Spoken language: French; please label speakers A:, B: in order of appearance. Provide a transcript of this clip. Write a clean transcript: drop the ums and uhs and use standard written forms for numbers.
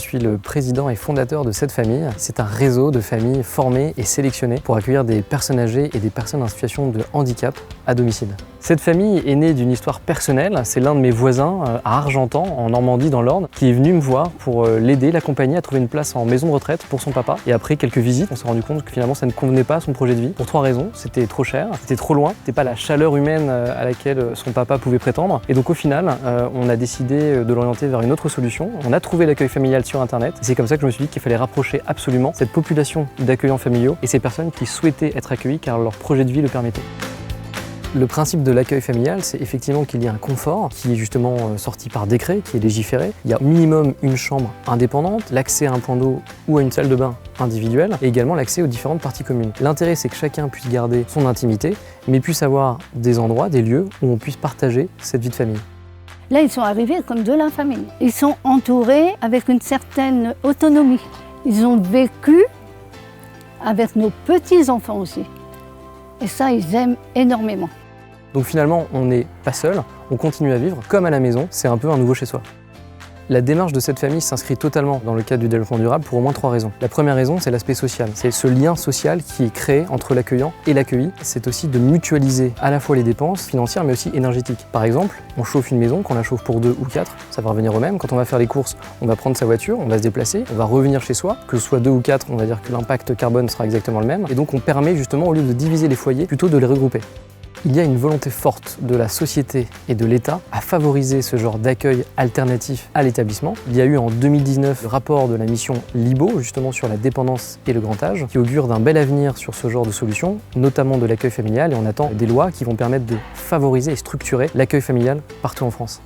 A: suis le président et fondateur de Cette Famille. C'est un réseau de familles formées et sélectionnées pour accueillir des personnes âgées et des personnes en situation de handicap à domicile. Cette famille est née d'une histoire personnelle. C'est l'un de mes voisins à Argentan, en Normandie, dans l'Orne, qui est venu me voir pour l'aider, l'accompagner à trouver une place en maison de retraite pour son papa. Et après quelques visites, on s'est rendu compte que finalement ça ne convenait pas à son projet de vie. Pour 3 raisons. C'était trop cher, c'était trop loin, c'était pas la chaleur humaine à laquelle son papa pouvait prétendre. Et donc au final, on a décidé de l'orienter vers une autre solution. On a trouvé l'accueil familial sur internet. C'est comme ça que je me suis dit qu'il fallait rapprocher absolument cette population d'accueillants familiaux et ces personnes qui souhaitaient être accueillies car leur projet de vie le permettait. Le principe de l'accueil familial, c'est effectivement qu'il y a un confort qui est justement sorti par décret, qui est légiféré. Il y a au minimum une chambre indépendante, l'accès à un point d'eau ou à une salle de bain individuelle et également l'accès aux différentes parties communes. L'intérêt, c'est que chacun puisse garder son intimité, mais puisse avoir des endroits, des lieux où on puisse partager cette vie de famille.
B: Là, ils sont arrivés comme de la famille. Ils sont entourés avec une certaine autonomie. Ils ont vécu avec nos petits-enfants aussi. Et ça, ils aiment énormément.
A: Donc finalement, on n'est pas seul, on continue à vivre comme à la maison, c'est un peu un nouveau chez soi. La démarche de Cette Famille s'inscrit totalement dans le cadre du développement durable pour au moins 3 raisons. La première raison, c'est l'aspect social. C'est ce lien social qui est créé entre l'accueillant et l'accueilli. C'est aussi de mutualiser à la fois les dépenses financières mais aussi énergétiques. Par exemple, on chauffe une maison, qu'on la chauffe pour 2 ou 4, ça va revenir au même. Quand on va faire les courses, on va prendre sa voiture, on va se déplacer, on va revenir chez soi. Que ce soit 2 ou 4, on va dire que l'impact carbone sera exactement le même. Et donc on permet justement, au lieu de diviser les foyers, plutôt de les regrouper. Il y a une volonté forte de la société et de l'État à favoriser ce genre d'accueil alternatif à l'établissement. Il y a eu en 2019 le rapport de la mission LIBO, justement sur la dépendance et le grand âge, qui augure d'un bel avenir sur ce genre de solutions, notamment de l'accueil familial, et on attend des lois qui vont permettre de favoriser et structurer l'accueil familial partout en France.